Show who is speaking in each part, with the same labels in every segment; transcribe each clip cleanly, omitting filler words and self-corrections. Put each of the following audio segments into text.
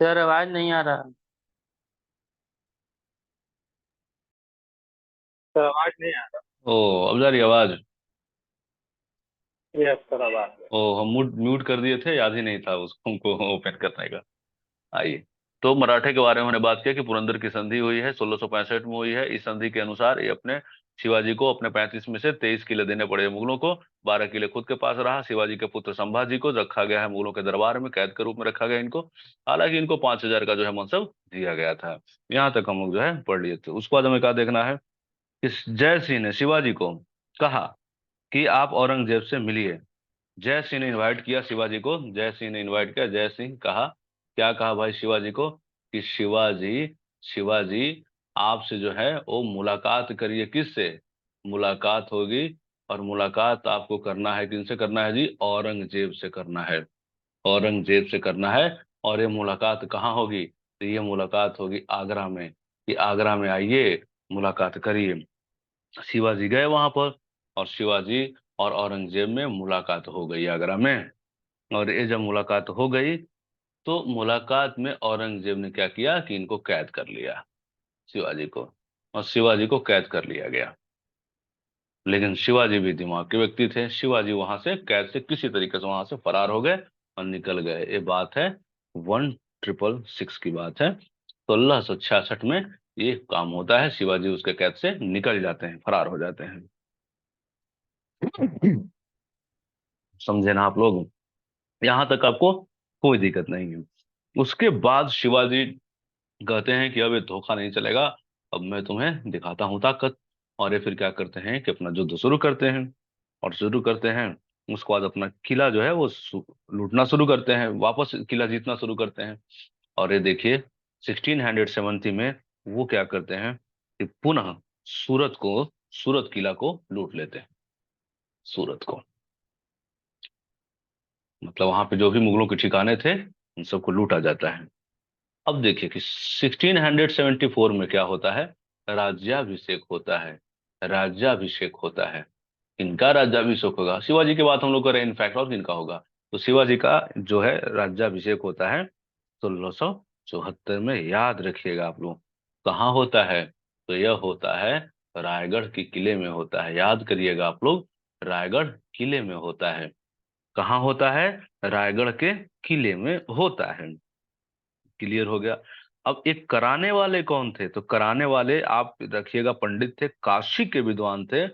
Speaker 1: Sir आवाज नहीं आ रहा।
Speaker 2: सर आवाज नहीं आ रहा।
Speaker 3: ओ, अब जा रही आवाज।
Speaker 2: यस सर आवाज है।
Speaker 3: ओ, हम म्यूट म्यूट कर दिए थे, याद ही नहीं था उसको हमको ओपन करने का। आइए। तो मराठे के बारे में हमने बात किया कि पुरंदर की संधि हुई है 1665 में हुई है। इस संधि के अनुसार ये अपने शिवाजी को अपने 35 में से 23 किले देने पड़े मुगलों को। 12 किले खुद के पास रहा। शिवाजी के पुत्र संभाजी को रखा गया है मुगलों के दरबार में, कैद के रूप में रखा गया इनको। हालांकि इनको 5,000 का जो है मनसब दिया गया था। यहाँ तक हम लोग जो है पढ़ लिए थे। उसके बाद हमें क्या देखना है कि जय सिंह ने शिवाजी को कहा कि आप औरंगजेब से मिलिए। जय सिंह ने इनवाइट किया शिवाजी को। जय सिंह ने इनवाइट किया। जय सिंह कहा, क्या कहा भाई शिवाजी को कि शिवाजी, शिवाजी आपसे जो है वो मुलाकात करिए। किससे मुलाकात होगी? और मुलाकात आपको करना है, किनसे करना है जी? औरंगजेब से करना है। औरंगजेब से करना है। और ये मुलाकात कहाँ होगी? तो ये मुलाकात होगी आगरा में। कि आगरा में आइए, मुलाकात करिए। शिवाजी गए वहां पर, और शिवाजी और औरंगजेब में मुलाकात हो गई आगरा में। और ये जब मुलाकात हो गई, तो मुलाकात में औरंगजेब ने क्या किया कि इनको कैद कर लिया, शिवाजी को। और शिवाजी को कैद कर लिया गया। लेकिन शिवाजी भी दिमाग के व्यक्ति थे। शिवाजी वहां से कैद से किसी तरीके से वहां से फरार हो गए और निकल गए। ये बात है 1666 की बात है। 1666 में ये काम होता है। शिवाजी उसके कैद से निकल जाते हैं, फरार हो जाते हैं। समझे ना आप लोग? यहां तक आपको कोई दिक्कत नहीं है। उसके बाद शिवाजी कहते हैं कि अब ये धोखा नहीं चलेगा, अब मैं तुम्हें दिखाता हूँ ताकत। और ये फिर क्या करते हैं कि अपना युद्ध शुरू करते हैं। और शुरू करते हैं। उसके बाद अपना किला जो है वो लूटना शुरू करते हैं, वापस किला जीतना शुरू करते हैं। और ये देखिए 1670 में वो क्या करते हैं कि पुनः सूरत किला को लूट लेते हैं। सूरत को, मतलब वहां पे जो भी मुगलों के ठिकाने थे उन सबको लूटा जाता है। अब देखिए कि 1674 में क्या होता है? राज्याभिषेक होता है। राज्याभिषेक होता है। इनका राज्याभिषेक होगा। शिवाजी की बात हम लोग करें इनफैक्ट, और किनका होगा? तो शिवाजी का जो है राज्याभिषेक होता है 1674 में। याद रखिएगा आप लोग, कहाँ होता है? तो यह होता है रायगढ़ के किले में होता है। याद करिएगा आप लोग, रायगढ़ किले में होता है। कहाँ होता है? रायगढ़ के किले में होता है। क्लियर हो गया? अब एक कराने वाले कौन थे? तो कराने वाले आप रखिएगा पंडित थे, काशी के विद्वान थे,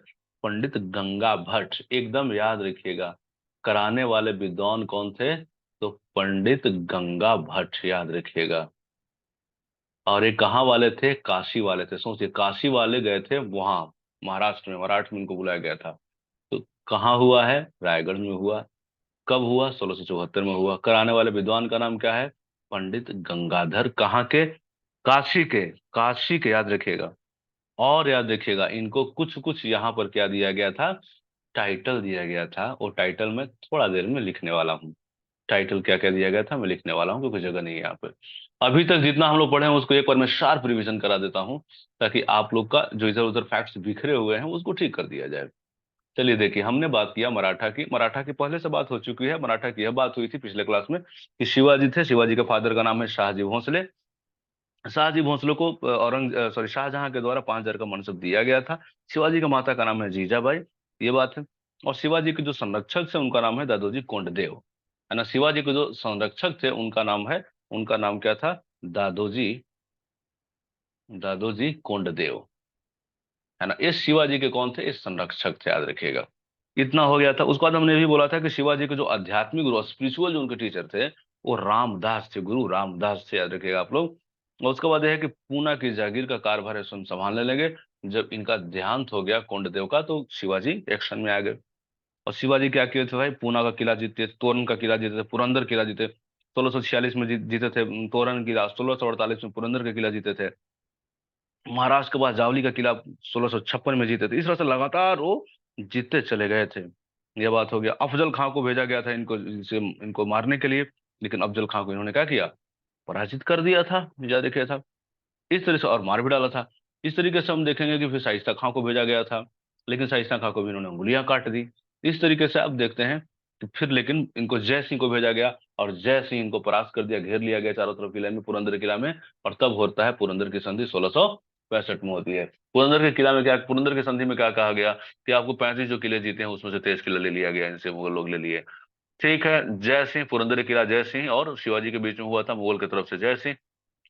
Speaker 3: पंडित गंगा भट्ट। एकदम याद रखिएगा, कराने वाले विद्वान कौन थे? तो पंडित गंगा भट्ट, याद रखिएगा। और ये कहाँ वाले थे? काशी वाले थे। सोचिए, काशी वाले गए थे वहां महाराष्ट्र में, मराठ में इनको बुलाया गया था। तो कहाँ हुआ है? रायगढ़ में हुआ। कब हुआ? 1674 में हुआ। कराने वाले विद्वान का नाम क्या है? पंडित गंगाधर। कहाँ के? काशी के। काशी के, याद रखिएगा। और याद रखिएगा, इनको कुछ कुछ यहाँ पर क्या दिया गया था? टाइटल दिया गया था। वो टाइटल मैं थोड़ा देर में लिखने वाला हूँ। टाइटल क्या क्या दिया गया था मैं लिखने वाला हूँ, क्योंकि जगह नहीं है यहाँ पे। अभी तक जितना हम लोग पढ़े हैं उसको एक बार मैं शार्प रिवीजन करा देता हूँ, ताकि आप लोग का जो इधर उधर फैक्ट्स बिखरे हुए हैं उसको ठीक कर दिया जाए। चलिए देखिए, हमने बात किया मराठा की। मराठा की पहले से बात हो चुकी है। मराठा की यह बात हुई थी पिछले क्लास में कि शिवाजी थे। शिवाजी का फादर का नाम है शाहजी भोंसले। शाहजी भोंसले को शाहजहां के द्वारा 5,000 का मनसब दिया गया था। शिवाजी का माता का नाम है जीजाबाई। ये बात है। और शिवाजी के जो संरक्षक थे उनका नाम है दादोजी कोंडदेव। है ना? शिवाजी के जो संरक्षक थे उनका नाम है, उनका नाम क्या था? दादोजी, दादोजी कोंडदेव। है ना? ये शिवाजी के कौन थे? ये संरक्षक थे, याद रखिएगा। इतना हो गया था। उसके बाद हमने भी बोला था कि शिवाजी के जो आध्यात्मिक गुरु, स्पिरिचुअल जो उनके टीचर थे, वो रामदास थे, गुरु रामदास थे, याद रखिएगा आप लोग। और उसके बाद यह है कि पूना की जागीर का कारभार है स्वयं संभालने लगे। जब इनका देहांत हो गया कोंडदेव का, तो शिवाजी एक्शन में आ गए। और शिवाजी क्या किए थे भाई? पूना का किला जीते, तोरण का किला जीते थे, पुरंदर किला जीते। 1646 में जीते थे तोरण किला। 1648 में पुरंदर का किला जीते थे। महाराष्ट्र के बाद जावली का किला 1656 में जीते थे। इस तरह से लगातार वो जीतते चले गए थे। ये बात हो गया। अफजल खां को भेजा गया था इनको मारने के लिए। लेकिन अफजल खां को इन्होंने क्या किया? पराजित कर दिया था, या देखा था। इस तरह से और मार भी डाला था। इस तरीके से हम देखेंगे कि फिर शाइस्ता खां को भेजा गया था। लेकिन शाइस्ता खां को भी इन्होंने उंगलियां काट दी। इस तरीके से आप देखते हैं तो फिर लेकिन इनको जय सिंह को भेजा गया और जय सिंह इनको परास्त कर दिया, घेर लिया गया चारों तरफ किले में, पुरंदर किला में। और तब होता है पुरंदर की संधि, 1665 में होती है। पुरंदर के किला में क्या, पुरंदर की संधि में क्या कहा गया कि आपको 35 जो किले जीते हैं उसमें से 23 किले ले लिया गया, इनसे मुगल लोग ले लिए। ठीक है, जय सिंह, पुरंदर किला जय सिंह और शिवाजी के बीच में हुआ था, मुगल की तरफ से जय सिंह।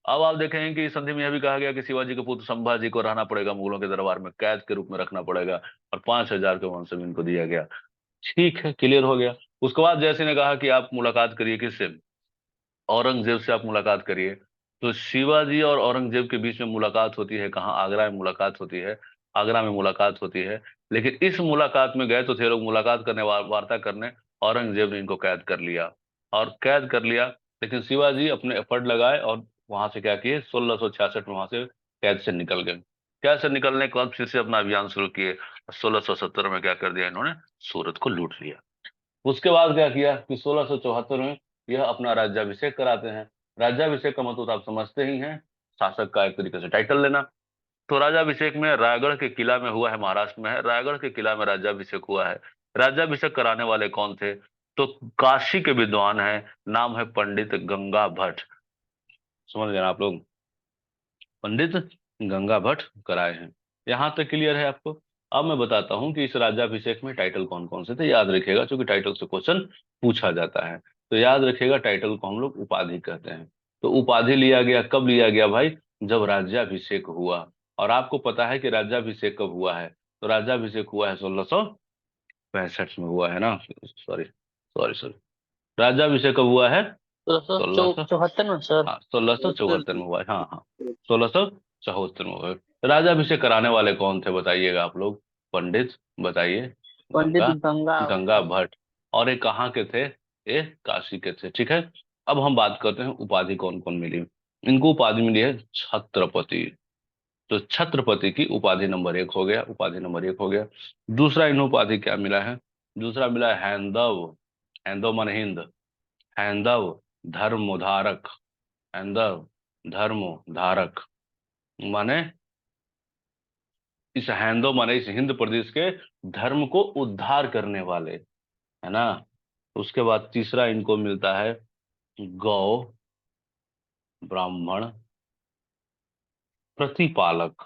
Speaker 3: अब आप देखेंगे कि इस संधि में यह भी कहा गया कि शिवाजी के पुत्र संभाजी को रहना पड़ेगा मुगलों के दरबार में, कैद के रूप में रखना पड़ेगा, और 5,000 के वंश भी इनको दिया गया। ठीक है, क्लियर हो गया। उसके बाद जयसिंह ने कहा कि आप मुलाकात करिए, किससे, औरंगजेब से आप मुलाकात करिए। तो शिवाजी और औरंगजेब के बीच में मुलाकात होती है कहाँ, आगरा में मुलाकात होती है, आगरा में मुलाकात होती है। लेकिन इस मुलाकात में गए तो थे लोग मुलाकात करने, वार्ता करने, औरंगजेब ने इनको कैद कर लिया, और कैद कर लिया। लेकिन शिवाजी अपने एफर्ट लगाए और वहां से क्या किए, 1666 में वहां से कैद से निकल गए। कैद से निकलने के बाद फिर से अपना अभियान शुरू किए। 1670 में क्या कर दिया इन्होंने, सूरत को लूट लिया। उसके बाद क्या किया कि 1674 में यह अपना राज्याभिषेक कराते हैं। राज्याभिषेक का मतलब तो आप समझते ही हैं, शासक का एक तरीके से टाइटल लेना। तो राज्याभिषेक में रायगढ़ के किला में हुआ है, महाराष्ट्र में है, रायगढ़ के किला में राज्याभिषेक हुआ है। राज्याभिषेक कराने वाले कौन थे, तो काशी के विद्वान हैं, नाम है पंडित गंगा भट्ट। समझ गए ना आप लोग, पंडित गंगा भट्ट कराए हैं। यहाँ तक क्लियर है आपको। अब मैं बताता हूँ कि इस राज्याभिषेक में टाइटल कौन कौन से थे, याद रखिएगा, क्योंकि टाइटल से क्वेश्चन पूछा जाता है। तो याद रखिएगा, टाइटल को हम लोग उपाधि कहते हैं। तो उपाधि लिया गया, कब लिया गया भाई, जब राज्याभिषेक हुआ। और आपको पता है कि राज्याभिषेक कब हुआ है, तो राज्याभिषेक हुआ है 1665 में हुआ है ना, सॉरी सॉरी सॉरी, राज्याभिषेक कब हुआ है, 1600,
Speaker 1: 1674 में सर।
Speaker 3: हाँ 1674 में हुआ है, हाँ हाँ, 1674 में हुआ है। राज्याभिषेक कराने वाले कौन थे बताइएगा आप लोग, पंडित, बताइए,
Speaker 1: पंडित
Speaker 3: गंगा,
Speaker 1: गंगा
Speaker 3: गंगा भट्ट। और ये कहाँ के थे, ये काशी के थे। ठीक है, अब हम बात करते हैं उपाधि कौन कौन मिली। इनको उपाधि मिली है छत्रपति। तो छत्रपति की उपाधि नंबर 1 हो गया, उपाधि नंबर 1 हो गया। दूसरा इन्हें उपाधि क्या मिला है, दूसरा मिला है हैंदव। हैंदव माने हिंद, हैंदव धर्मोधारक, हैंदव धर्मोधारक माने, इस हैंदो माने इस हिंद प्रदेश के धर्म को उद्धार करने वाले, है ना। उसके बाद तीसरा इनको मिलता है गौ ब्राह्मण प्रतिपालक,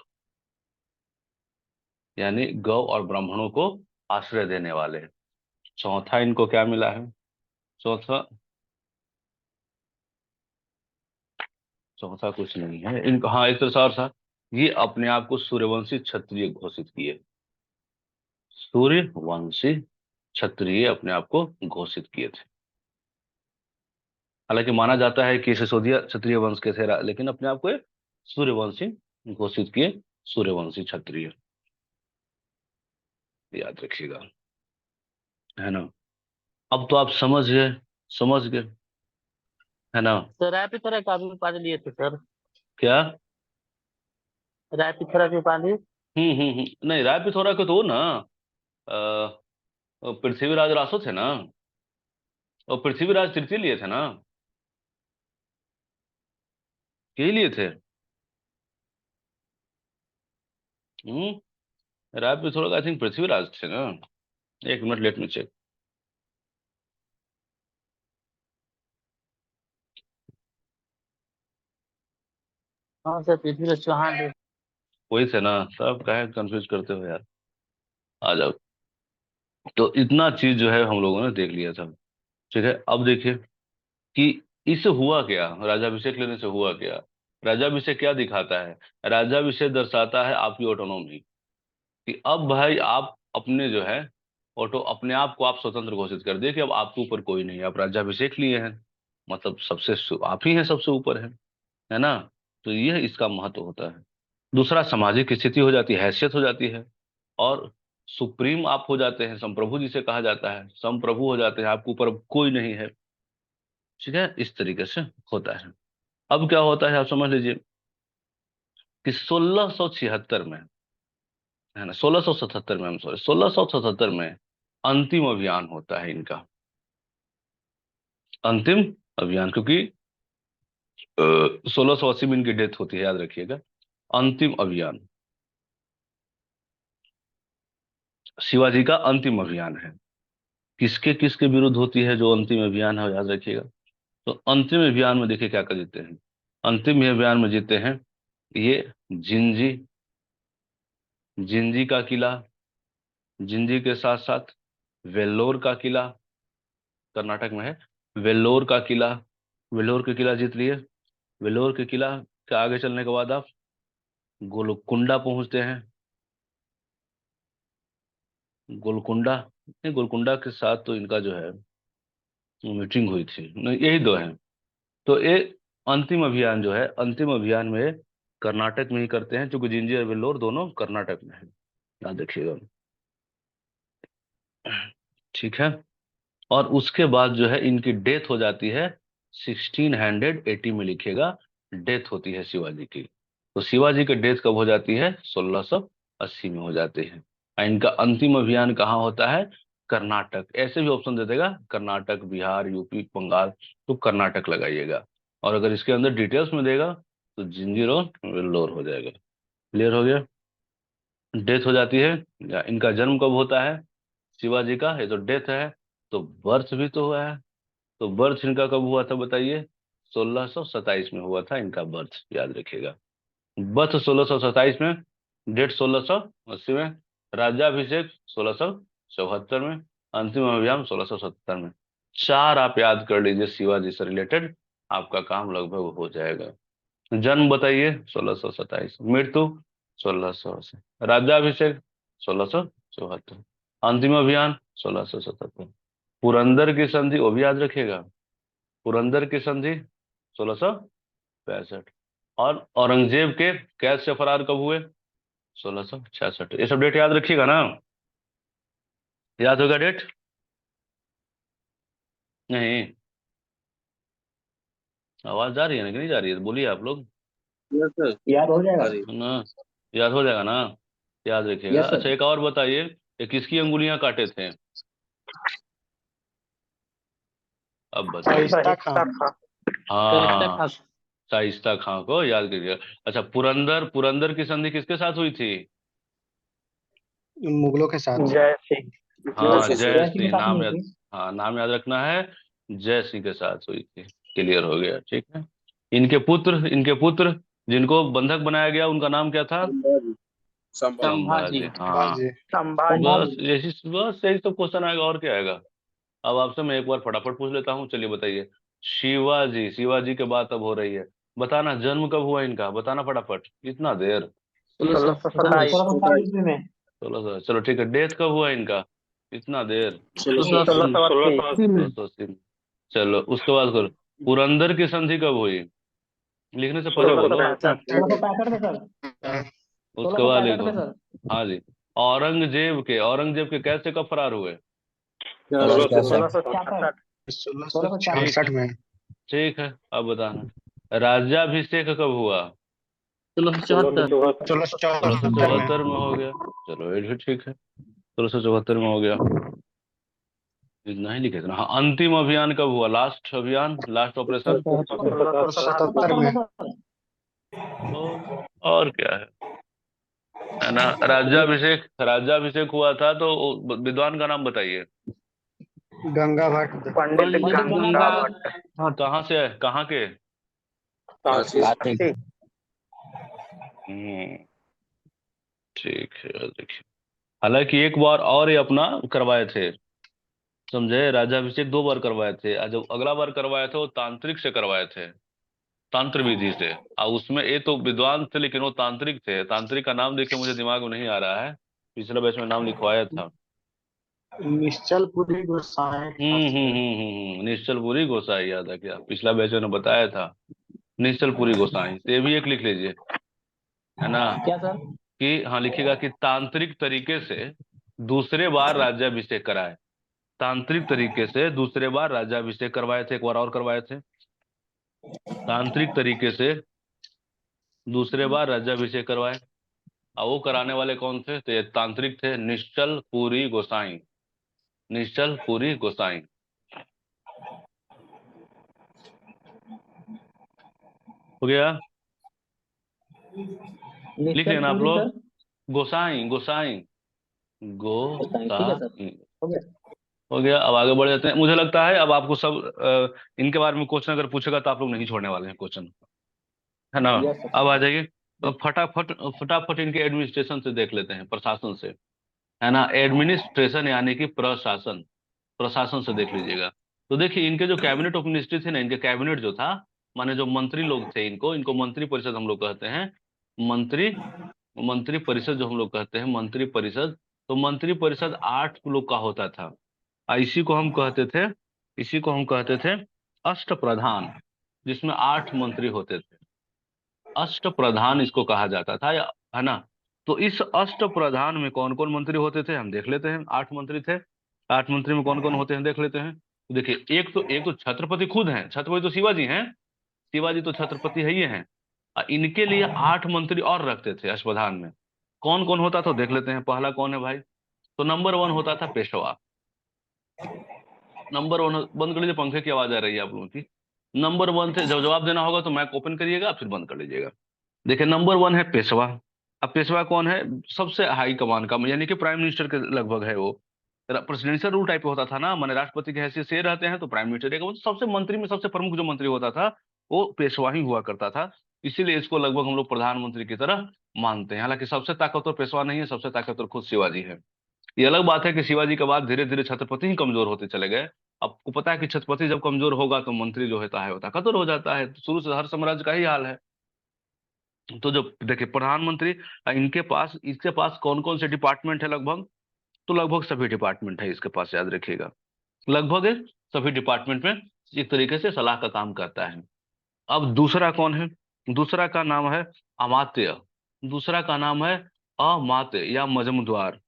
Speaker 3: यानी गौ और ब्राह्मणों को आश्रय देने वाले। चौथा इनको क्या मिला है, चौथा, चौथा कुछ नहीं है इनको, हाँ एक तरह और था, ये अपने आप को सूर्यवंशी क्षत्रिय घोषित किए, सूर्यवंशी क्षत्रिय अपने आप को घोषित किए थे। हालांकि माना जाता है कि सिसोदिया क्षत्रिय वंश के थे, लेकिन अपने आप को ये सूर्यवंशी घोषित किए, सूर्यवंशी क्षत्रिय, याद रखिएगा, है ना। अब तो आप समझ गए, समझ गए, है ना।
Speaker 1: सर राय पिथौरा का भी उपाधि लिए थे सर।
Speaker 3: क्या,
Speaker 1: राय पिथौरा की उपाधि।
Speaker 3: नहीं, राय पिथौरा के तो ना, पृथ्वीराज रासो थे ना, और पृथ्वीराज तृतीय लिए थे ना, यही लिए थे। हम्म, राय पिथौरा का आई थिंक पृथ्वीराज थे ना, एक मिनट लेट में चेक।
Speaker 1: हाँ सर, पृथ्वीराज चौहान थे।
Speaker 3: वही थे ना, सब काहे कंफ्यूज करते हो यार, आ जाओ। तो इतना चीज जो है हम लोगों ने देख लिया था। ठीक है, अब देखिए कि इससे हुआ क्या, राजाभिषेक लेने से हुआ क्या। राजाभिषेक क्या दिखाता है, राजाभिषेक दर्शाता है आपकी ऑटोनॉमी, कि अब भाई आप अपने जो है ऑटो, अपने आप को आप स्वतंत्र घोषित कर दिए कि अब आपके ऊपर कोई नहीं है, आप राज्याभिषेक लिए हैं, मतलब सबसे आप ही हैं, सबसे ऊपर है ना। तो यह इसका महत्व होता है। दूसरा, सामाजिक स्थिति हो जाती है, हैसियत हो जाती है, और सुप्रीम आप हो जाते हैं, संप्रभु जिसे कहा जाता है, संप्रभु हो जाते हैं, आपके ऊपर अब कोई नहीं है। ठीक है, इस तरीके से होता है। अब क्या होता है आप समझ लीजिए कि 1676 में, है ना, 1677 में, हम सॉरी, 1677 में अंतिम अभियान होता है इनका, अंतिम अभियान, क्योंकि 1680 में इनकी डेथ होती है, याद रखिएगा। अंतिम अभियान शिवाजी का अंतिम अभियान है। किसके किसके विरुद्ध होती है जो अंतिम अभियान है, याद रखिएगा। तो अंतिम अभियान में देखिए क्या कर जीते हैं। अंतिम अभियान में जीते हैं ये जिंजी, जिंजी का किला, जिंजी के साथ साथ वेल्लोर का किला, कर्नाटक में है। वेल्लोर का किला, वेल्लोर के किला जीत लिए। वेल्लोर के किला के आगे चलने के बाद आप गोलकुंडा पहुंचते हैं। गोलकुंडा, नहीं गोलकुंडा के साथ तो इनका जो है मीटिंग हुई थी, नहीं यही दो हैं। तो ये अंतिम अभियान जो है, अंतिम अभियान में कर्नाटक में ही करते हैं, क्योंकि जिंजी और वेल्लोर दोनों कर्नाटक में है, याद रखिएगा। ठीक है। और उसके बाद जो है इनकी डेथ हो जाती है 1680 में, लिखिएगा डेथ होती है शिवाजी की। तो शिवाजी की डेथ कब हो जाती है? 1680 में हो जाती है। और इनका अंतिम अभियान कहाँ होता है? कर्नाटक। ऐसे भी ऑप्शन दे देगा, कर्नाटक, बिहार, यूपी, बंगाल, तो कर्नाटक लगाइएगा। और अगर इसके अंदर डिटेल्स में देगा तो जिंजीर और वेल्लोर हो जाएगा। क्लियर हो गया? डेथ हो जाती है, या इनका जन्म कब होता है शिवाजी का? ये तो डेथ है, तो बर्थ भी तो हुआ है। तो बर्थ इनका कब हुआ था बताइए? 1627 में हुआ था इनका बर्थ, याद रखिएगा। बर्थ 1627 में, डेट 1680 में, राज्याभिषेक 1674 में, अंतिम अभियान 1677 में। चार आप याद कर लीजिए, शिवाजी से रिलेटेड आपका काम लगभग हो जाएगा। जन्म बताइए 1627, मृत्यु 1680, राज्याभिषेक 1674, अंतिम अभियान 1677, पुरंदर की संधि वो भी याद रखिएगा, पुरंदर की संधि 1665, और औरंगजेब के कैद से फरार कब हुए? 1666। ये सब डेट याद रखिएगा ना? याद होगा डेट? नहीं? आवाज जा रही है ना कि नहीं जा रही है? बोलिए आप लोग।
Speaker 2: Yes sir.
Speaker 4: याद हो जाएगा।
Speaker 3: है ना? याद हो जाएगा ना? याद रखिएगा।
Speaker 4: Yes sir.
Speaker 3: अच्छा एक और बताइए, ये किसकी अंगुलियां काटे थे? अब बताइए।
Speaker 4: शाइस्ता खान।
Speaker 3: हाँ, शाइस्ता खां को याद करिएगा। अच्छा पुरंदर, पुरंदर की संधि किसके साथ हुई थी?
Speaker 4: मुगलों के साथ।
Speaker 2: जय सिंह।
Speaker 3: हाँ
Speaker 2: जय
Speaker 3: जय
Speaker 4: जय सिंह के
Speaker 3: सिंह,
Speaker 4: साथ
Speaker 3: नाम
Speaker 4: नहीं
Speaker 3: याद,
Speaker 4: थी।
Speaker 3: हाँ नाम याद रखना है। जय सिंह के साथ हुई थी। क्लियर हो गया, ठीक है। इनके पुत्र, इनके पुत्र जिनको बंधक बनाया गया उनका नाम क्या था?
Speaker 2: संभाजी। संभाजी।
Speaker 3: संभाजी, हाँ।
Speaker 4: जी।
Speaker 3: बस
Speaker 4: संभाजी।
Speaker 3: यही, बस यही तो क्वेश्चन आएगा, और क्या आएगा। अब आपसे मैं एक बार फटाफट पूछ लेता हूँ, चलिए बताइए। शिवाजी, शिवाजी के बात अब हो रही है, बताना जन्म कब हुआ इनका, बताना फटाफट, इतना देर।
Speaker 4: 1627 में।
Speaker 3: 1600, चलो ठीक है। डेथ कब हुआ इनका, इतना देर?
Speaker 2: 1680।
Speaker 3: 1680 में। चलो उसके बाद करो, पुरंदर की संधि कब हुई? लिखने से पहले बोलो।
Speaker 4: 1665 में सर।
Speaker 3: उसके बाद
Speaker 4: 1665
Speaker 3: लिखो।
Speaker 4: में सर।
Speaker 3: हाँ जी। औरंगजेब के कैद से कब फरार हुए?
Speaker 2: 1666।
Speaker 4: 1666 में।
Speaker 3: ठीक है, अब बताना राज्याभिषेक कब हुआ?
Speaker 2: 1674।
Speaker 4: 1674 में।
Speaker 3: 1674 में हो गया। चलो ये भी ठीक है, 1674 में हो गया। इतना ही लिखे थे ना। हाँ, अंतिम अभियान कब हुआ? लास्ट अभियान, लास्ट ऑपरेशन?
Speaker 4: 1677 में।
Speaker 3: और क्या है ना? राज्याभिषेक, राज्याभिषेक हुआ था तो विद्वान का नाम बताइए।
Speaker 4: गंगा भट्ट।
Speaker 2: पंडित गंगा भट्ट।
Speaker 3: हाँ कहाँ से है, कहाँ के?
Speaker 2: काशी।
Speaker 3: हम्म, ठीक है। देखिए, हालांकि एक बार और ये अपना करवाए थे, समझे, राज्याभिषेक दो बार करवाए थे। और जब अगला बार करवाए थे वो तांत्रिक से करवाए थे, तांत्र विधि से। और उसमें ये तो विद्वान थे लेकिन वो तांत्रिक थे। तांत्रिक का नाम देखिए, मुझे दिमाग में नहीं आ रहा है, पिछले बैच में नाम लिखवाया था।
Speaker 4: निश्चलपुरी गोसाई।
Speaker 3: निश्चलपुरी गोसाई, याद है क्या? पिछला बैच ने बताया था, निश्चलपुरी गोसाई। तो ये भी एक लिख लीजिए, है ना?
Speaker 4: क्या सर?
Speaker 3: कि हाँ लिखिएगा कि तांत्रिक तरीके से दूसरे बार राज्याभिषेक कराए, तांत्रिक तरीके से दूसरे बार राज्याभिषेक करवाए थे, एक बार और करवाए थे। तांत्रिक तरीके से दूसरे बार राज्याभिषेक करवाए, और वो कराने वाले कौन थे? तो ये तांत्रिक थे, निश्चल पुरी गोसाई, निश्चल पुरी गोसाई। हो गया? लिख लेना आप
Speaker 4: निश्चलपुरी
Speaker 3: लोग,
Speaker 4: सर।
Speaker 3: गोसाई, गोसाई,
Speaker 4: ठीक है सर।
Speaker 3: गोसाई।
Speaker 4: हो गया।
Speaker 3: हो गया। अब आगे बढ़ जाते हैं। मुझे लगता है अब आपको सब इनके बारे में क्वेश्चन अगर पूछेगा तो आप लोग नहीं छोड़ने वाले हैं क्वेश्चन, है ना। अब आ जाइए, तो फटाफट फटाफट इनके एडमिनिस्ट्रेशन से देख लेते हैं, प्रशासन से, है ना। एडमिनिस्ट्रेशन यानी कि प्रशासन, प्रशासन से देख लीजिएगा। तो देखिए इनके जो कैबिनेट ऑफ मिनिस्ट्री थे ना, इनके कैबिनेट जो था, माने जो मंत्री लोग थे, इनको इनको मंत्री परिषद हम लोग कहते हैं। मंत्री मंत्री परिषद जो हम लोग कहते हैं मंत्री परिषद, तो मंत्री परिषद 8 लोग का होता था। इसी को हम कहते थे, इसी को हम कहते थे अष्ट प्रधान, जिसमें 8 मंत्री होते थे। अष्ट प्रधान इसको कहा जाता था, है ना। तो इस अष्ट प्रधान में कौन कौन मंत्री होते थे हम देख लेते हैं। 8 मंत्री थे। 8 मंत्री में कौन कौन होते हैं देख लेते हैं। तो देखिए एक तो छत्रपति खुद हैं, छत्रपति तो शिवाजी हैं, शिवाजी तो छत्रपति है ही हैं। इनके लिए 8 मंत्री और रखते थे अष्टप्रधान में। कौन कौन होता तो देख लेते हैं। पहला कौन है भाई, तो नंबर 1 होता था पेशवा। नंबर 1, बंद कर लीजिए, पंखे की आवाज आ रही है आप लोगों की। नंबर 1 थे, जब जवाब देना होगा तो मैक ओपन करिएगा फिर बंद कर लीजिएगा। देखिए नंबर 1 है पेशवा। अब पेशवा कौन है, सबसे हाई कमान का, यानी कि प्राइम मिनिस्टर के लगभग है वो। प्रेसिडेंशियल रूल टाइप होता था ना, माने राष्ट्रपति की हैसियत से रहते हैं तो प्राइम मिनिस्टर का, वो सबसे मंत्री में सबसे प्रमुख जो मंत्री होता था वो पेशवा ही हुआ करता था। इसीलिए इसको लगभग हम लोग प्रधानमंत्री की तरह मानते हैं। हालांकि सबसे ताकतवर पेशवा नहीं है, सबसे ताकतवर खुद शिवाजी है। ये अलग बात है कि शिवाजी के बाद धीरे धीरे छत्रपति ही कमजोर होते चले गए। आपको पता है कि छत्रपति जब कमजोर होगा तो मंत्री जो होता है वो ताकतवर हो जाता है। शुरू से हर साम्राज्य का ही हाल है। तो जब देखिए प्रधानमंत्री, इनके पास, इसके पास कौन कौन से डिपार्टमेंट है लगभग, तो लगभग सभी डिपार्टमेंट है इसके पास, याद रखिएगा। लगभग सभी डिपार्टमेंट में एक तरीके से सलाह का काम करता है। अब दूसरा कौन है, दूसरा का नाम है अमात्य। दूसरा का नाम है अमात्य या मजमुदार,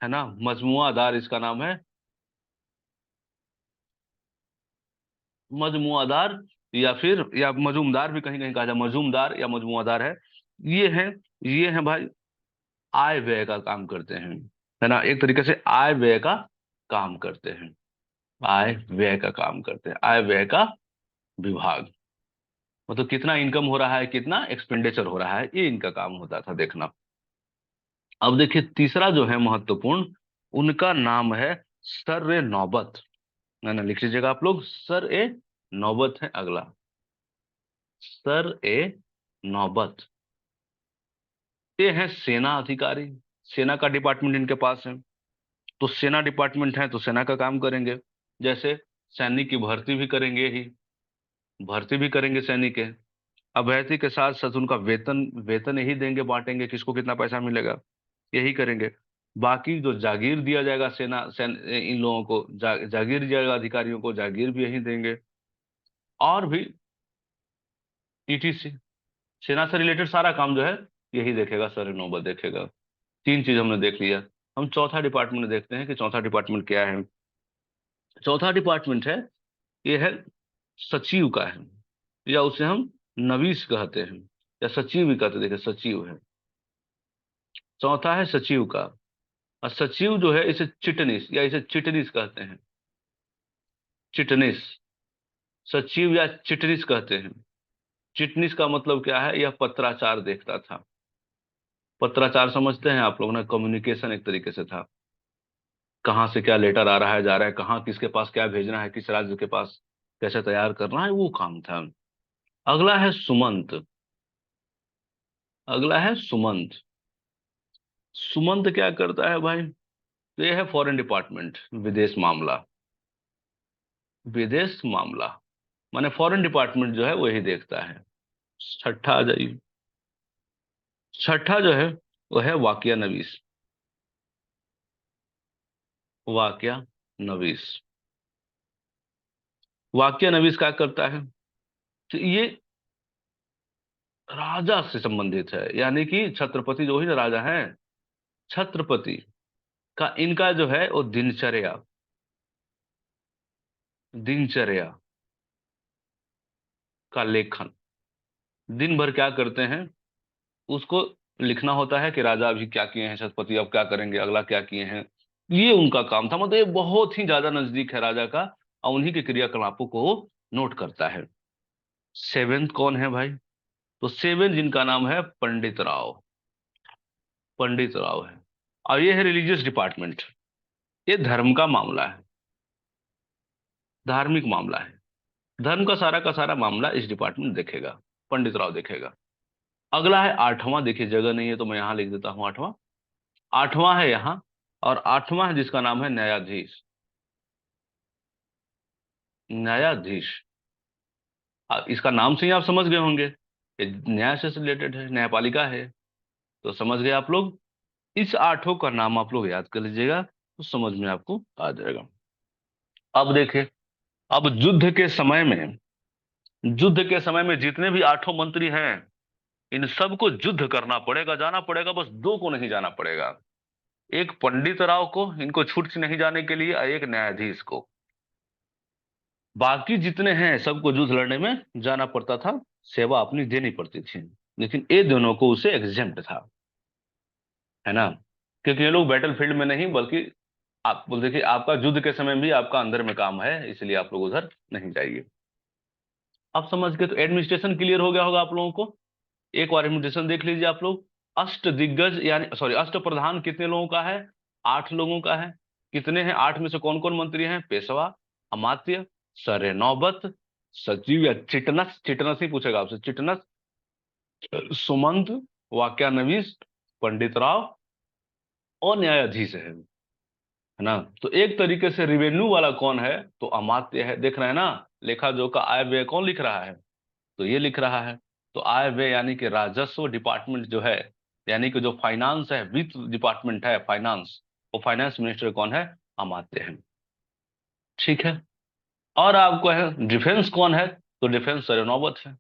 Speaker 3: है ना, मजमुआदार इसका नाम है, मजमुआदार, या फिर या मजूमदार भी कहीं कहीं कहा जाए, मजूमदार या मजमुआदार है। ये है, ये है भाई आय व्यय का काम करते हैं, है ना। एक तरीके से आय व्यय का काम करते हैं, आय व्यय का काम करते हैं, आय व्यय का विभाग। मतलब कितना इनकम हो रहा है, कितना एक्सपेंडिचर हो रहा है, ये इनका काम होता था देखना। अब देखिए तीसरा जो है महत्वपूर्ण, उनका नाम है सर ए नौबत, है ना। लिख लीजिएगा आप लोग, सर ए नौबत है अगला, सर ए नौबत। ये है सेना अधिकारी, सेना का डिपार्टमेंट इनके पास है। तो सेना डिपार्टमेंट है तो सेना का काम करेंगे, जैसे सैनिक की भर्ती भी करेंगे ही, भर्ती भी करेंगे सैनिक के। अभ्यर्थी के साथ साथ उनका वेतन, वेतन यही देंगे, बांटेंगे किसको कितना पैसा मिलेगा, यही करेंगे। बाकी जो जागीर दिया जाएगा इन लोगों को जागीर दिया जाएगा, अधिकारियों को जागीर भी यही देंगे। और भी ईटीसी, सेना से रिलेटेड सारा काम जो है यही देखेगा, सर नौबत देखेगा। 3 चीज हमने देख लिया। हम चौथा डिपार्टमेंट देखते हैं कि चौथा डिपार्टमेंट क्या है। चौथा डिपार्टमेंट है, ये है सचिव का है, या उसे हम नवीस कहते हैं, या सचिव भी कहते हैं। देखिए सचिव है, चौथा है सचिव का। और सचिव जो है इसे चिटनीस या इसे चिटनीस कहते हैं, चिटनीस, सचिव या चिटनीस कहते हैं। चिटनीस का मतलब क्या है, यह पत्राचार देखता था। पत्राचार समझते हैं आप लोग ना, कम्युनिकेशन एक तरीके से था, कहाँ से क्या लेटर आ रहा है जा रहा है, कहाँ किसके पास क्या भेजना है, किस राज्य के पास कैसे तैयार करना है, वो काम था। अगला है सुमंत, अगला है सुमंत। सुमंत क्या करता है भाई, तो ये है फॉरेन डिपार्टमेंट, विदेश मामला, विदेश मामला, माने फॉरेन डिपार्टमेंट जो है वही देखता है। छठा आ जाइए, छठा जो है वो है वाकया नवीस, वाकया नवीस। वाकया नवीस क्या करता है, तो ये राजा से संबंधित है, यानी कि छत्रपति जो ही ना राजा है, छत्रपति का इनका जो है वो दिनचर्या, दिनचर्या का लेखन, दिन भर क्या करते हैं उसको लिखना होता है कि राजा अभी क्या किए हैं, छत्रपति अब क्या करेंगे, अगला क्या किए हैं। ये उनका काम था। मतलब ये बहुत ही ज्यादा नजदीक है राजा का, और उन्हीं के क्रियाकलापों को वो नोट करता है। सेवेंथ कौन है भाई, तो सेवेंथ जिनका नाम है पंडित राव, पंडित राव है। और ये है रिलीजियस डिपार्टमेंट, ये धर्म का मामला है, धार्मिक मामला है। धर्म का सारा मामला इस डिपार्टमेंट देखेगा, पंडित राव देखेगा। अगला है आठवां, देखिए जगह नहीं है तो मैं यहां लिख देता हूं आठवां। आठवां है यहाँ, और आठवां है जिसका नाम है न्यायाधीश। न्यायाधीश, इसका नाम से ही आप समझ गए होंगे, ये न्याय से रिलेटेड है, न्यायपालिका है, तो समझ गए आप लोग। इस आठों का नाम आप लोग याद कर लीजिएगा तो समझ में आपको आ जाएगा। अब देखिए, अब युद्ध के समय में जितने भी आठों मंत्री हैं, इन सबको युद्ध करना पड़ेगा, जाना पड़ेगा, बस दो को नहीं जाना पड़ेगा। एक पंडित राव को, इनको छूट नहीं जाने के लिए, और एक न्यायाधीश को। बाकी जितने हैं सबको युद्ध लड़ने में जाना पड़ता था, सेवा अपनी देनी पड़ती थी, लेकिन ये दोनों को उसे एग्जेम्प्ट था, है ना, क्योंकि ये लोग बैटल फील्ड में नहीं, बल्कि आप देखिए, आपका युद्ध के समय भी आपका अंदर में काम है, इसलिए आप लोग उधर नहीं जाइए। आप समझ गए, तो एडमिनिस्ट्रेशन क्लियर हो गया होगा आप लोगों को। एक बार एडमिनिस्ट्रेशन देख लीजिए आप लोग। अष्ट दिग्गज यानी सॉरी अष्ट प्रधान कितने लोगों का है? 8 लोगों का है। कितने हैं? 8 में से कौन कौन मंत्री हैं? पेशवा, अमात्य, सरे नौबत, सचिव या चिटनस, चिटनस ही पूछेगा आपसे, चिटनस, सुमंत, वाक्यानवीस, पंडित राव और न्यायाधीश है ना। तो एक तरीके से रिवेन्यू वाला कौन है? तो अमात्य है। देख रहे हैं ना, लेखा जोखा आय व्यय कौन लिख रहा है? तो ये लिख रहा है। तो आय व्यय यानी कि राजस्व डिपार्टमेंट जो है, यानी कि जो फाइनेंस है, वित्त डिपार्टमेंट है फाइनेंस, वो फाइनेंस मिनिस्टर कौन है? अमात्य है। ठीक है। और आपको है डिफेंस कौन है? तो डिफेंस सर नौबत है।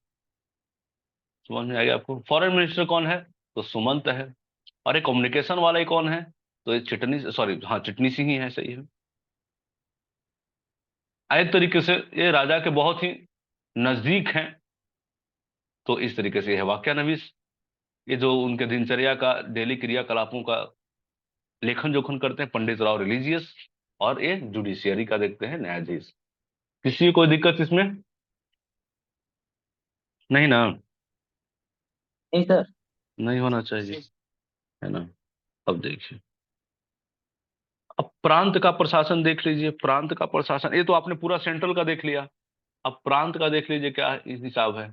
Speaker 3: समझ में आ गया आपको? फॉरेन मिनिस्टर कौन है? तो सुमंत है। और ये कम्युनिकेशन वाला ही कौन है? तो ये चिटनी, सॉरी हाँ चिटनी सिंह ही है, सही है। एक तरीके से ये राजा के बहुत ही नजदीक हैं, तो इस तरीके से है वाक्यानवीस। ये जो उनके दिनचर्या का, डेली क्रियाकलापों का लेखन जोखन करते हैं, पंडित राव रिलीजियस। और ये जुडिशियरी का देखते हैं, न्यायाधीश। किसी को कोई दिक्कत इसमें नहीं ना?
Speaker 1: नहीं सर।
Speaker 3: नहीं होना चाहिए, है ना। अब देखिए, अब प्रांत का प्रशासन देख लीजिए। प्रांत का प्रशासन, ये तो आपने पूरा सेंट्रल का देख लिया। अब प्रांत का देख लीजिए क्या हिसाब है।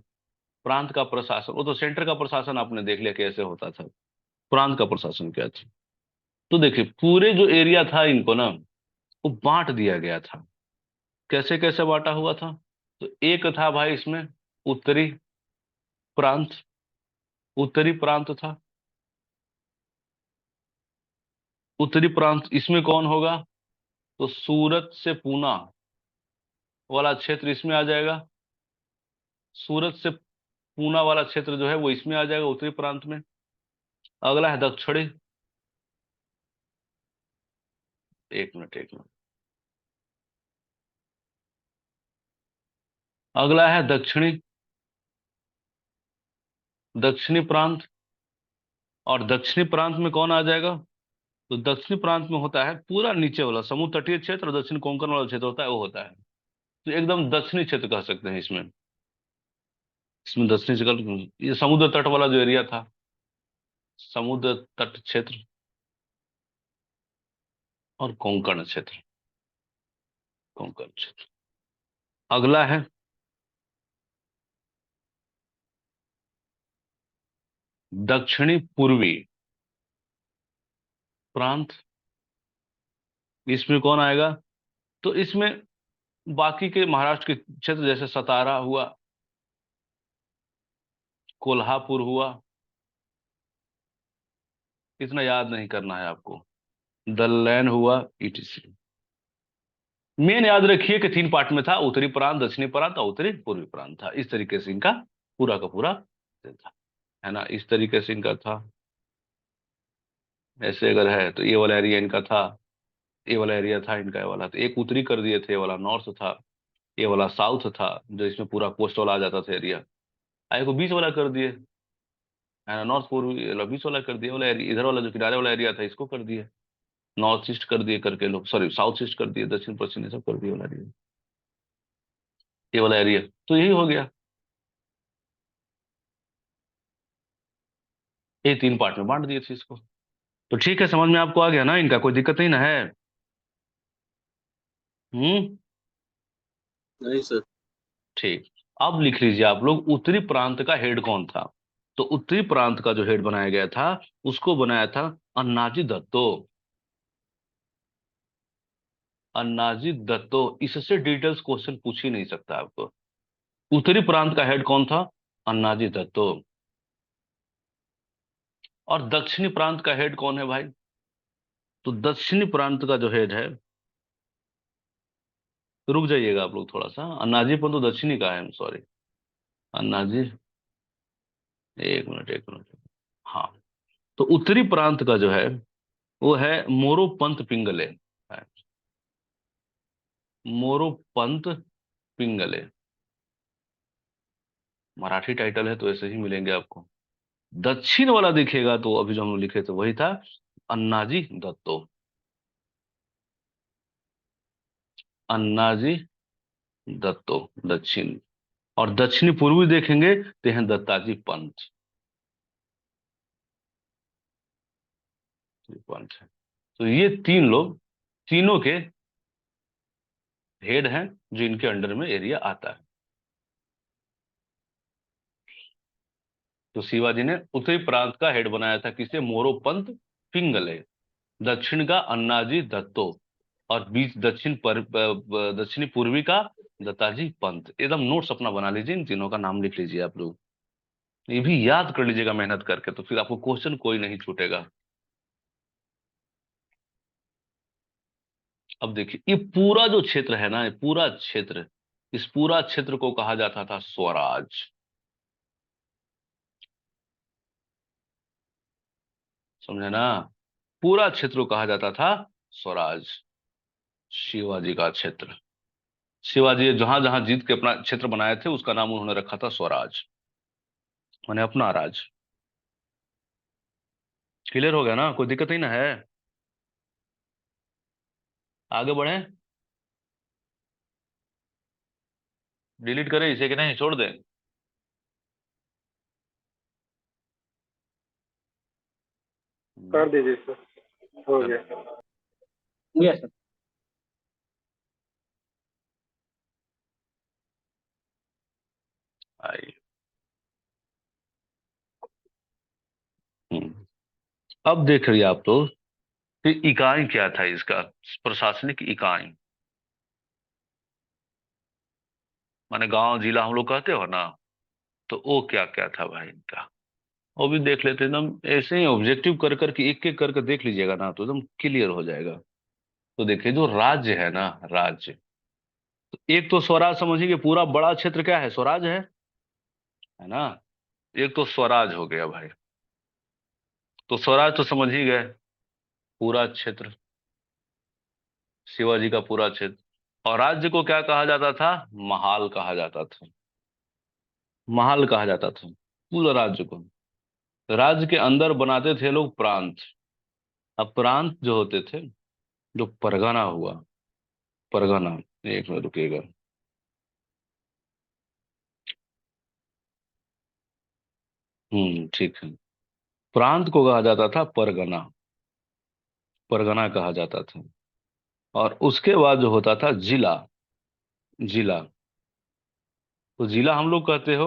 Speaker 3: प्रांत का प्रशासन, वो तो सेंटर का प्रशासन आपने देख लिया कैसे होता था। प्रांत का प्रशासन क्या था? तो देखिए, पूरे जो एरिया था इनको ना, वो बांट दिया गया था। कैसे कैसे बांटा हुआ था? तो एक था भाई इसमें उत्तरी प्रांत, उत्तरी प्रांत था। उत्तरी प्रांत इसमें कौन होगा? तो सूरत से पूना वाला क्षेत्र इसमें आ जाएगा। सूरत से पूना वाला क्षेत्र जो है वो इसमें आ जाएगा, उत्तरी प्रांत में। अगला है दक्षिणी, एक मिनट एक मिनट, अगला है दक्षिणी, दक्षिणी प्रांत। और दक्षिणी प्रांत में कौन आ जाएगा? तो दक्षिणी प्रांत में होता है पूरा नीचे वाला समुद्र तटीय क्षेत्र, और दक्षिण कोंकण वाला क्षेत्र होता है, वो होता है। तो एकदम दक्षिणी क्षेत्र कह सकते हैं इसमें। इसमें दक्षिणी क्षेत्र, ये समुद्र तट वाला जो एरिया था, समुद्र तट क्षेत्र और कोंकण क्षेत्र, कोंकण क्षेत्र। अगला है दक्षिणी पूर्वी प्रांत। इसमें कौन आएगा? तो इसमें बाकी के महाराष्ट्र के क्षेत्र, जैसे सतारा हुआ, कोल्हापुर हुआ, इतना याद नहीं करना है आपको, दल्लैन हुआ, ईटीसी। मेन याद रखिए कि 3 पार्ट में था, उत्तरी प्रांत, दक्षिणी प्रांत और उत्तरी पूर्वी प्रांत था। इस तरीके से इनका पूरा का पूरा था, है ना। इस तरीके से इनका था। ऐसे अगर है तो ये वाला एरिया इनका था, ये वाला एरिया था इनका, ये वाला। तो एक उत्तरी कर दिए थे, ये वाला नॉर्थ था, ये वाला साउथ था, जो इसमें पूरा कोस्ट वाला आ जाता था एरिया। आए को बीच वाला कर दिए, है ना, नॉर्थ पूर्वी वाला बीच वाला कर दिया, वाला एरिया इधर वाला जो किनारे वाला एरिया था इसको कर दिए, नॉर्थ ईस्ट कर दिए करके लोग, सॉरी साउथ ईस्ट कर दिए, दक्षिण पश्चिम ये सब कर दिए वाला एरिया, ये वाला एरिया। तो यही हो गया, ये 3 पार्ट में बांट दिए थे इसको। तो ठीक है, समझ में आपको आ गया ना, इनका कोई दिक्कत नहीं ना है? हम्म।
Speaker 2: नहीं सर।
Speaker 3: ठीक। अब लिख लीजिए आप लोग, उत्तरी प्रांत का हेड कौन था। तो उत्तरी प्रांत का जो हेड बनाया गया था, उसको बनाया था अन्नाजी दत्तो। अन्नाजी दत्तो। इससे डिटेल्स क्वेश्चन पूछ ही नहीं सकता आपको। उत्तरी प्रांत का हेड कौन था? अन्नाजी दत्तो। और दक्षिणी प्रांत का हेड कौन है भाई? तो दक्षिणी प्रांत का जो हेड है, रुक जाइएगा आप लोग थोड़ा सा, अन्नाजी पर तो दक्षिणी का है, सॉरी। अन्नाजी, एक मिनट एक मिनट। हाँ, तो उत्तरी प्रांत का जो है वो है मोरोपंत पिंगले। है, मोरोपंत पिंगले। मराठी टाइटल है तो ऐसे ही मिलेंगे आपको। दक्षिण वाला देखिएगा तो अभी जो हम लोग लिखे थे वही था, अन्नाजी दत्तो। अन्नाजी दत्तो दक्षिण। और दक्षिणी पूर्वी देखेंगे तो हैं दत्ताजी पंत। पंत है। तो ये तीन लोग, तीनों के हेड हैं जो इनके अंडर में एरिया आता है। तो शिवाजी ने उत्तरी प्रांत का हेड बनाया था किसे? मोरोपंत पिंगले। दक्षिण का अन्नाजी दत्तो। और बीच दक्षिणी पूर्वी का दत्ताजी पंत। एकदम नोट्स अपना बना लीजिए, इन तीनों का नाम लिख लीजिए आप लोग। ये भी याद कर लीजिएगा मेहनत करके, तो फिर आपको क्वेश्चन कोई नहीं छूटेगा। अब देखिए, ये पूरा जो क्षेत्र है ना, ये पूरा क्षेत्र, इस पूरा क्षेत्र को कहा जाता था स्वराज। समझे ना? पूरा क्षेत्र को कहा जाता था स्वराज। शिवाजी का क्षेत्र, शिवाजी जहां जहां जीत के अपना क्षेत्र बनाए थे उसका नाम उन्होंने रखा था स्वराज, माने अपना राज। क्लियर हो गया ना? कोई दिक्कत नहीं ना है? आगे बढ़े? डिलीट करें इसे कि नहीं छोड़ दें?
Speaker 2: कर दीजिए सर, हो गया।
Speaker 1: Yes sir.
Speaker 3: आइए। हम्म। अब देख रही आप तो, कि इकाई क्या था इसका, प्रशासनिक इकाई, माने गांव जिला हम लोग कहते हो ना, तो वो क्या क्या था भाई इनका, वो भी देख लेते हैं। एकदम ऐसे ही ऑब्जेक्टिव कर करके एक एक करके देख लीजिएगा ना, तो एकदम क्लियर हो जाएगा। तो देखिए, जो राज्य है ना, राज्य, तो एक तो स्वराज समझिए कि पूरा बड़ा क्षेत्र क्या है, स्वराज है ना। एक तो स्वराज हो गया भाई। तो स्वराज तो समझ ही गए, पूरा क्षेत्र, शिवाजी का पूरा क्षेत्र। और राज्य को क्या कहा जाता था? महाल कहा जाता था। महाल कहा जाता था पूरा राज्य को। राज्य के अंदर बनाते थे लोग प्रांत। अब प्रांत जो होते थे, जो परगना हुआ, परगना, एक मिनट रुकिएगा। ठीक है। प्रांत को कहा जाता था परगना, परगना कहा जाता था। और उसके बाद जो होता था जिला, जिला। तो जिला हम लोग कहते हो